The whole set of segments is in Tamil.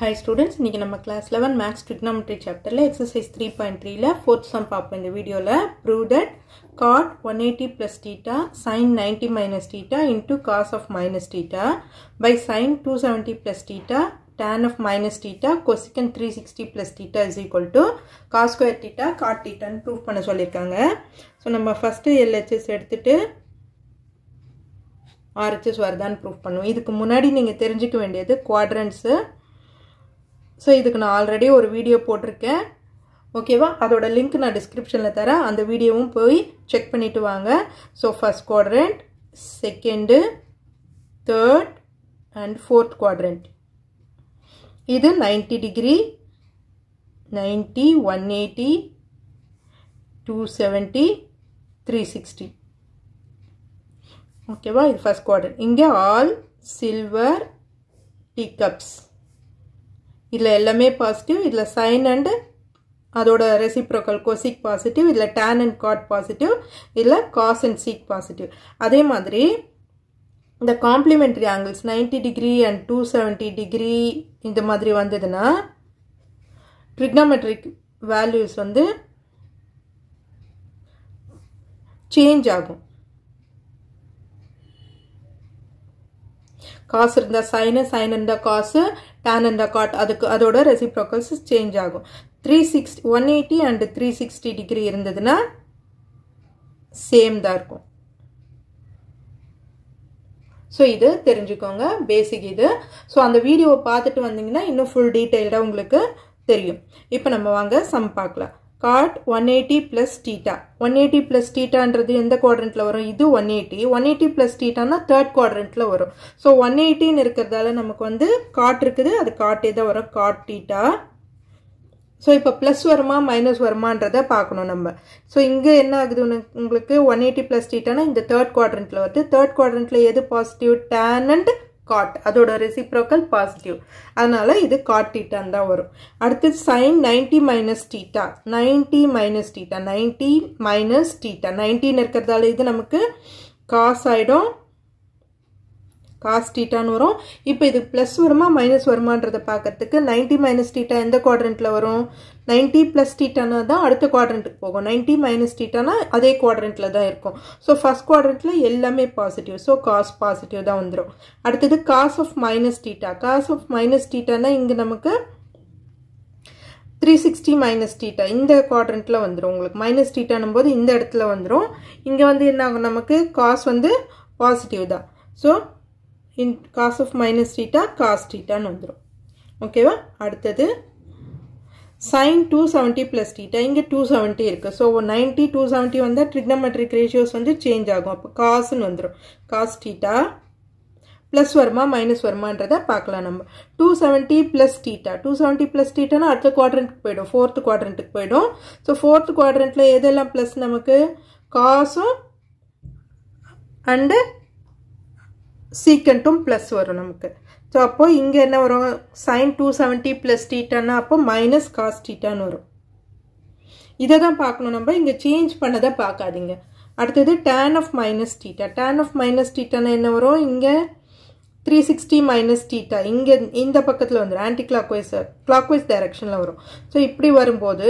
Hi students, இன்னைக்கு நம்ம class 11 Maths Trigonometry chapterல exercise 3.3ல fourth sum பார்ப்போம் இந்த வீடியோல. Prove that cot 180 plus theta sin 90 minus theta into cos of minus theta by sin 270 plus theta tan of minus theta cosecant 360 plus theta is equal to cos square theta cot theta ன்னு prove பண்ண சொல்லிருக்காங்க. So நம்ம first LHS எடுத்துட்டு RHS வருதான்னு prove பண்ணுவோம். இதுக்கு முன்னாடி நீங்க தெரிஞ்சுக்க வேண்டியது quadrants. So இதுக்கு நான் ஆல்ரெடி ஒரு வீடியோ போட்டிருக்கேன். ஓகேவா? அதோட லிங்க் நான் டிஸ்கிரிப்ஷன்ல தரேன். அந்த வீடியோவும் போய் செக் பண்ணிட்டு வாங்க. So first quadrant, second, third and fourth quadrant. இது 90 degree, 90, 180, 270, 360. ஓகேவா? இது first quadrant. இங்க all silver teacups. இதுல எல்லாமே பாசிட்டிவ், இதுல sin and அதோட reciprocal cosec பாசிட்டிவ், இதுல tan and cot பாசிட்டிவ், இதுல cos and sec பாசிட்டிவ். அதே மாதிரி இந்த complementary angles 90 degree and 270 degree இந்த மாதிரி வந்ததுன்னா trigonometric values வந்து change ஆகும். cos இருந்தா sin, sin இருந்தா cos, tan இருந்தா cot, அதோட reciprocals change ஆகும். 180 and 360 degree இருந்ததுன்னா சேம் தான் இருக்கும். ஸோ இது தெரிஞ்சுக்கோங்க, பேசிக் இது. ஸோ அந்த வீடியோவை பார்த்துட்டு வந்தீங்கன்னா இன்னும் ஃபுல் டீட்டெயில்டாக உங்களுக்கு தெரியும். இப்போ நம்ம வாங்க சம் பார்க்கலாம். cot 180 plus theta. 180 plus thetaன்றது எந்த குவாட்ரண்ட்ல வரும்? இது 180. 180 plus thetaனா தேர்ட் குவாட்ரண்ட்ல வரும். ஸோ 180 இருக்கிறதால நமக்கு வந்து cot இருக்குது, அது cot தான் வரும், cot theta. ஸோ இப்போ ப்ளஸ் வருமா மைனஸ் வருமானதை பார்க்கணும் நம்ம. ஸோ இங்கே என்ன ஆகுது உங்களுக்கு? 180 plus thetaனா இந்த தேர்ட் குவாட்ரண்ட்ல வருது. தேர்ட் குவாட்ரண்ட்ல எது பாசிட்டிவ்? tan and cot, அதோட reciprocal பாசிட்டிவ், அதனால இது cot theta தான் வரும். அடுத்து sin 90 minus theta, 90 minus theta, 90 minus theta, 90 இருக்கிறதால இது நமக்கு cos ஆயிடும், cos thetaன்னு வரும். இப்போ இது பிளஸ் வருமா மைனஸ் வருமானதை பார்க்கறதுக்கு 90 minus theta எந்த குவாட்ரண்ட்ல வரும்? 90 plus thetaனா தான் அடுத்த குவாட்ரண்ட்டுக்கு போகும். 90 minus thetaனா அதே குவாட்ரண்ட்ல தான் இருக்கும். ஸோ ஃபர்ஸ்ட் குவாட்ரண்ட்ல எல்லாமே பாசிட்டிவ், ஸோ cos பாசிட்டிவ் தான் வந்துடும். அடுத்தது cos of minus theta. cos of minus thetaனா இங்க நமக்கு 360 minus theta இந்த குவாட்ரண்ட்ல வந்துடும். உங்களுக்கு மைனஸ் thetaனும் போது இந்த இடத்துல வந்துடும். இங்க வந்து என்ன ஆகும்? நமக்கு cos வந்து பாசிட்டிவ் தான். So cos of minus theta cos thetaன்னு வந்துடும். ஓகேவா? அடுத்தது sin 270 plus theta. இங்க 270 இருக்கு. ஸோ 90 270 வந்தா trigonometric ratios வந்து சேஞ்ச் ஆகும். அப்போ cosன்னு வந்துடும். cos theta பிளஸ் வருமா மைனஸ் வருமானதை பார்க்கலாம் நம்ம. 270 plus theta, 270 plus thetaனா அடுத்த குவாட்ரண்ட்டுக்கு போயிடும், ஃபோர்த் குவாட்ரண்ட்டுக்கு போயிடும். ஸோ ஃபோர்த் குவாட்ரண்ட்ல எதெல்லாம் பிளஸ் நமக்கு? காசும் அண்டு சீக்கண்ட்டும் பிளஸ் வரும் நமக்கு. ஸோ அப்போ இங்கே என்ன வரும்? sin 270 plus thetaனா அப்போ மைனஸ் cos thetaன்னு வரும். இதை தான் பார்க்கணும் நம்ம, இங்கே சேஞ்ச் பண்ணதை பார்க்காதீங்க. அடுத்தது tan of minus theta. tan of minus thetaனா என்ன வரும்? இங்கே 360 minus theta இங்கே இந்த பக்கத்தில் வந்துடும், ஆன்டி கிளாக்வைஸ் டைரக்ஷனில் வரும். ஸோ இப்படி வரும்போது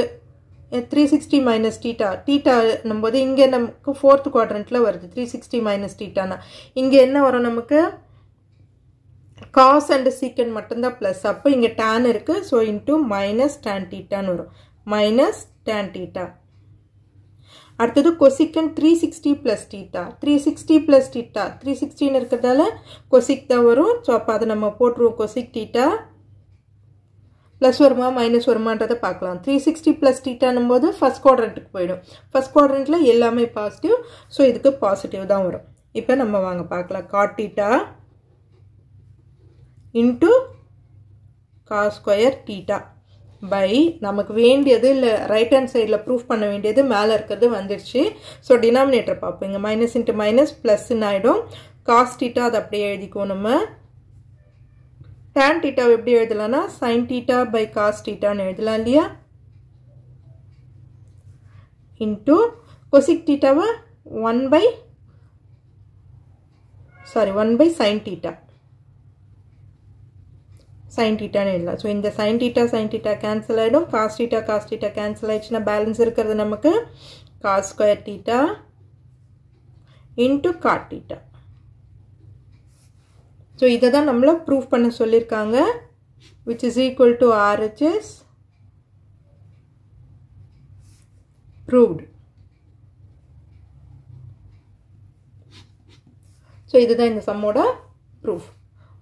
360 minus theta, theta நம்போது இங்கே நமக்கு ஃபோர்த் குவாட்ரண்ட்ல வருது. 360 minus thetaனா இங்கே என்ன வரும் நமக்கு? cos and secant மட்டும்தான் பிளஸ். அப்போ இங்கே tan இருக்கு, ஸோ இன்டூ மைனஸ் tan thetaன்னு வரும், மைனஸ் tan theta. அடுத்தது cosecant 360 plus theta. 360 plus theta, 360 இருக்கிறதால cosec தான் வரும். ஸோ அப்போ அதை நம்ம போட்டுருவோம், cosec theta. பிளஸ் வருமா மைனஸ் வருமானதை பார்க்கலாம். 360 plus thetaனும் போது ஃபர்ஸ்ட் குவாட்ரண்ட்டுக்கு போயிடும். ஃபர்ஸ்ட் குவாட்ரண்ட்ல எல்லாமே பாசிட்டிவ், ஸோ இதுக்கு பாசிட்டிவ் தான் வரும். இப்போ நம்ம வாங்க பார்க்கலாம். cot theta into cos square theta by நமக்கு வேண்டியது இல்லை, ரைட் ஹேண்ட் சைடில் ப்ரூஃப் பண்ண வேண்டியது மேலே இருக்கிறது வந்துடுச்சு. ஸோ டினாமினேட்டர் பார்ப்போம். இங்கே மைனஸ் இன்ட்டு மைனஸ் ப்ளஸ்ன்னு ஆகிடும். cos theta அதை அப்படியே எழுதிக்குவோம் நம்ம. tan theta எப்படி எழுதலாம்னா sin theta by cos thetaன்னு எழுதலாம் இல்லையா? Into cosec thetaவை 1 by sin theta. sin theta எழுதலாம். ஸோ இந்த sin theta கேன்சல் ஆகிடும். cos theta கேன்சல் ஆகிடுச்சுன்னா பேலன்ஸ் இருக்கிறது நமக்கு cos square theta into cot theta. So இதை தான் நம்மளை ப்ரூவ் பண்ண சொல்லியிருக்காங்க, which is equal to RHS proved. So இதுதான் இந்த சம்மோட ப்ரூஃப்.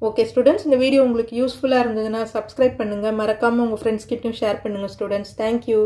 ஓகே ஸ்டூடெண்ட்ஸ், இந்த வீடியோ உங்களுக்கு யூஸ்ஃபுல்லாக இருந்ததுன்னா சப்ஸ்கிரைப் பண்ணுங்கள், மறக்காமல் உங்கள் ஃப்ரெண்ட்ஸ் கிட்டையும் ஷேர் பண்ணுங்கள் ஸ்டூடெண்ட்ஸ். தேங்க்யூ.